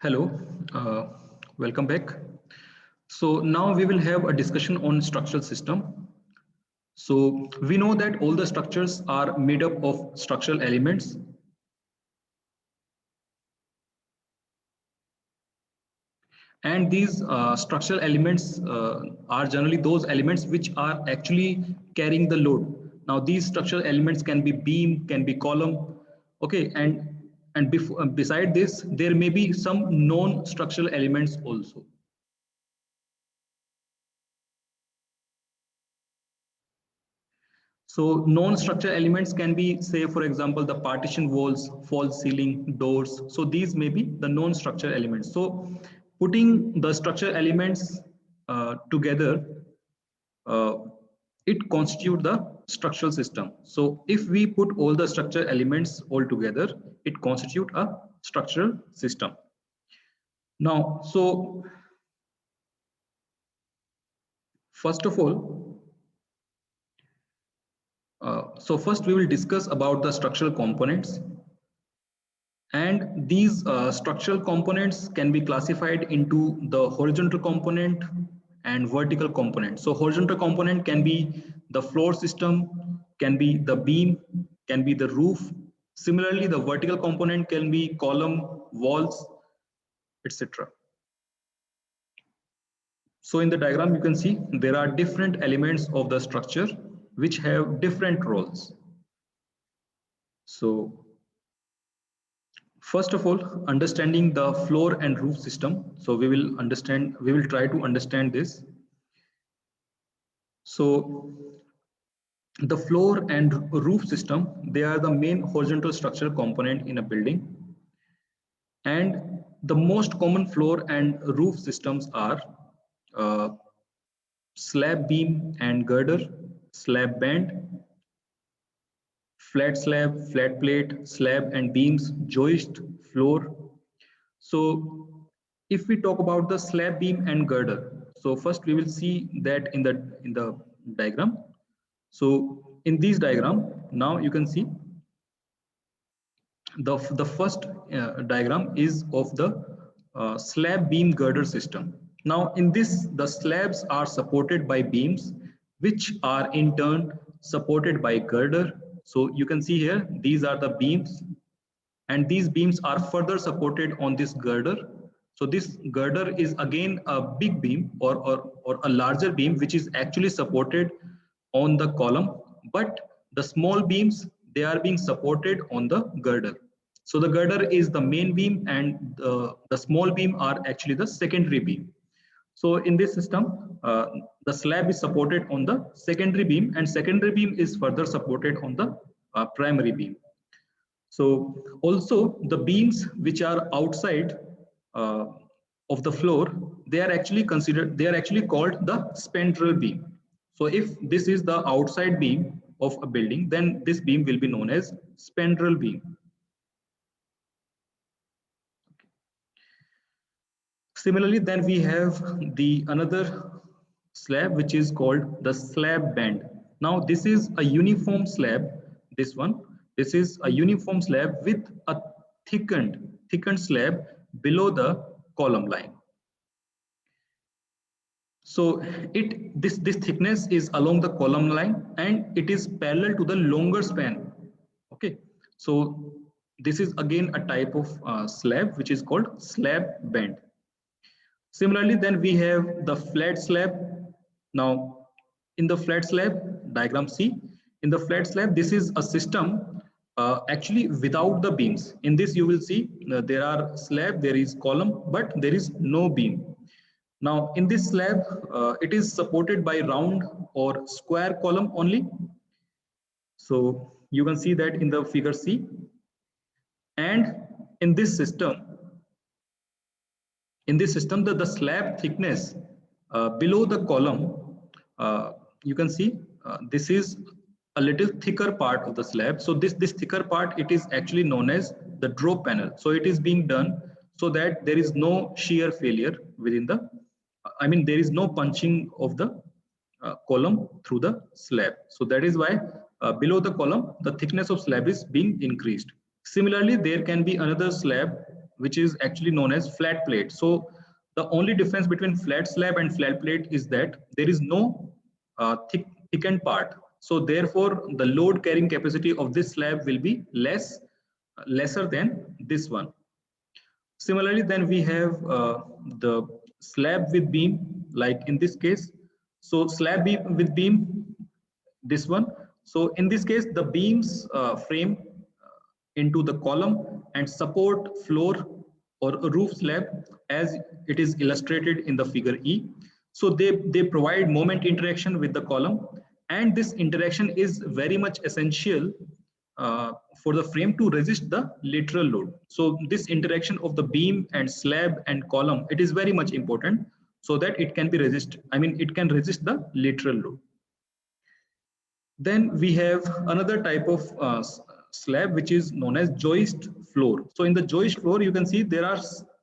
Hello, uh, welcome back. So now we will have a discussion on structural system. So we know that all the structures are made up of structural elements. And these structural elements are generally those elements which are actually carrying the load. Now these structural elements can be beam, can be column, okay, and beside this there may be some non-structural elements also. So non-structural elements can be, say, for example, the partition walls, false ceiling, doors. So these may be the non-structural elements. So putting the structural elements together, uh, it constitutes the structural system. So if we put all the structural elements all together, it constitutes a structural system. Now, so first of all, so first we will discuss about the structural components. And these structural components can be classified into the horizontal component and vertical component. So horizontal component can be the floor system, can be the beam, can be the roof. Similarly, the vertical component can be column, walls, etc. So in the diagram, you can see there are different elements of the structure which have different roles. So first of all, understanding the floor and roof system. So we will try to understand this. So the floor and roof system, they are the main horizontal structural component in a building. And the most common floor and roof systems are uh, slab beam and girder, slab band, flat slab, flat plate, slab and beams, joist, floor. So if we talk about the slab beam and girder, so first we will see that in the diagram. So in this diagram, now you can see the first diagram is of the slab beam girder system. Now in this, the slabs are supported by beams, which are in turn supported by girder. So you can see here, these are the beams, and these beams are further supported on this girder. So this girder is again a big beam or a larger beam which is actually supported on the column, but the small beams, they are being supported on the girder. So the girder is the main beam and the small beam are actually the secondary beam. So in this system, the slab is supported on the secondary beam and secondary beam is further supported on the primary beam. So also the beams which are outside uh, of the floor, they are actually called the spandrel beam. So if this is the outside beam of a building, then this beam will be known as spandrel beam. Similarly, then we have the another slab which is called the slab band. Now this is a uniform slab. This is a uniform slab with a thickened slab below the column line. So this thickness is along the column line and it is parallel to the longer span. Okay, so this is again a type of slab which is called slab band. Similarly, then we have the flat slab. Now, in the flat slab, diagram C, in the flat slab, this is a system actually without the beams. In this, you will see there are slab, there is column, but there is no beam. Now, in this slab, it is supported by round or square column only. So you can see that in the figure C. And in this system, the slab thickness below the column, you can see this is a little thicker part of the slab. So this thicker part, it is actually known as the drop panel. So it is being done so that there is no shear failure within the, there is no punching of the column through the slab. So that is why below the column, the thickness of slab is being increased. Similarly, there can be another slab which is actually known as flat plate. So the only difference between flat slab and flat plate is that there is no thickened part. So therefore, the load carrying capacity of this slab will be lesser than this one. Similarly, then we have the slab with beam, like in this case. So slab beam with beam, this one. So in this case, the beams frame into the column and support floor or roof slab as it is illustrated in the figure E. So they provide moment interaction with the column, and this interaction is very much essential for the frame to resist the lateral load. So this interaction of the beam and slab and column, it is very much important so that it can be it can resist the lateral load. Then we have another type of slab which is known as joist floor. So in the joist floor, you can see there are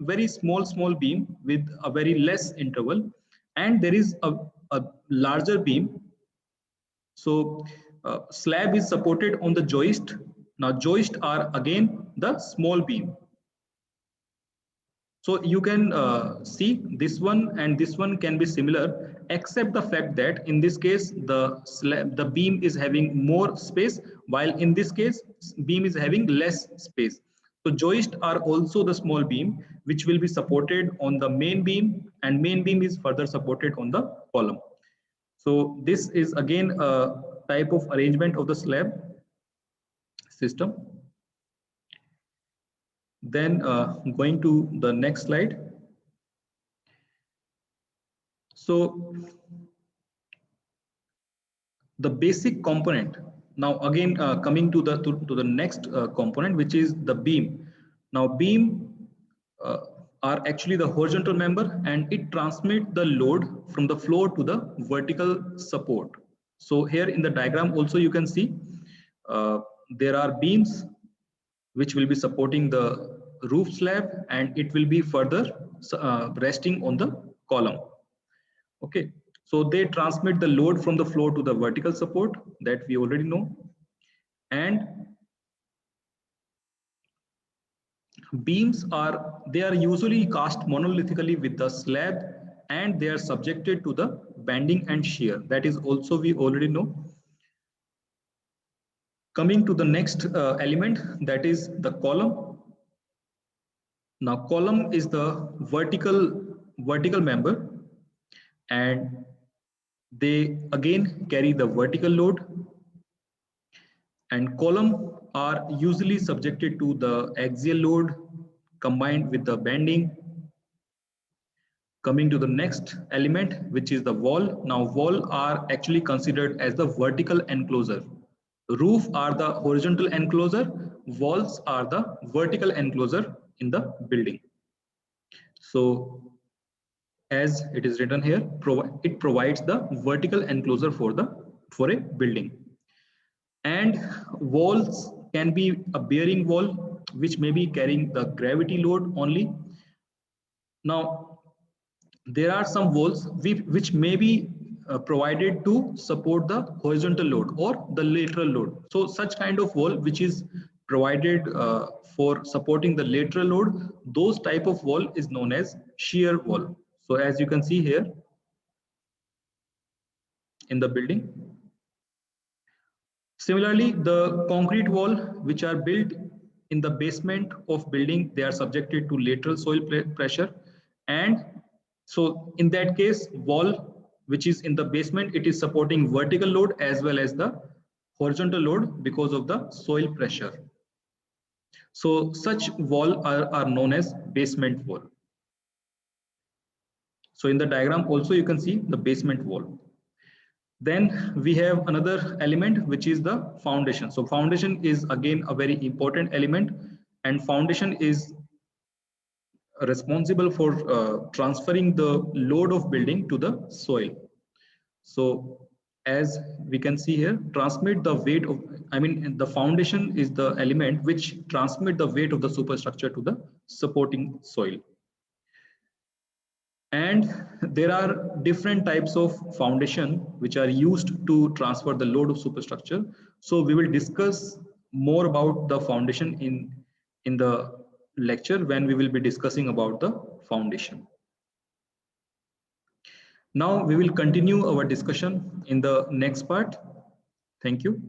very small beam with a very less interval, and there is a larger beam. So slab is supported on the joist. Now joist are again the small beam. So you can see this one and this one can be similar, except the fact that in this case the beam is having more space, while in this case beam is having less space. So joist are also the small beam which will be supported on the main beam, and main beam is further supported on the column. So this is again a type of arrangement of the slab system. Then going to the next slide. So the basic component. Now again coming to the next component, which is the beam. Now beam are actually the horizontal member, and it transmits the load from the floor to the vertical support. So here in the diagram also you can see there are beams which will be supporting the roof slab, and it will be further resting on the column. Okay, so they transmit the load from the floor to the vertical support, that we already know. And beams are usually cast monolithically with the slab, and they are subjected to the bending and shear, that is also we already know. Coming to the next element, that is the column. Now column is the vertical member, and they again carry the vertical load, and column are usually subjected to the axial load combined with the bending. Coming to the next element, which is the wall. Now wall are actually considered as the vertical enclosure. Roof are the horizontal enclosure, walls are the vertical enclosure in the building. So as it is written here, it provides the vertical enclosure for a building. And walls can be a bearing wall, which may be carrying the gravity load only. Now there are some walls which may be provided to support the horizontal load or the lateral load. So such kind of wall which is provided for supporting the lateral load, those type of wall is known as shear wall. So as you can see here in the building. Similarly, the concrete wall which are built in the basement of building, they are subjected to lateral soil pressure. And so in that case, wall which is in the basement, it is supporting vertical load as well as the horizontal load because of the soil pressure. So such wall are known as basement wall. So in the diagram also you can see the basement wall. Then we have another element which is the foundation. So foundation is again a very important element, and foundation is responsible for transferring the load of building to the soil. So as we can see here, transmit the weight of, the foundation is the element which transmit the weight of the superstructure to the supporting soil. And there are different types of foundation which are used to transfer the load of superstructure. So we will discuss more about the foundation in the lecture when we will be discussing about the foundation. Now we will continue our discussion in the next part. Thank you.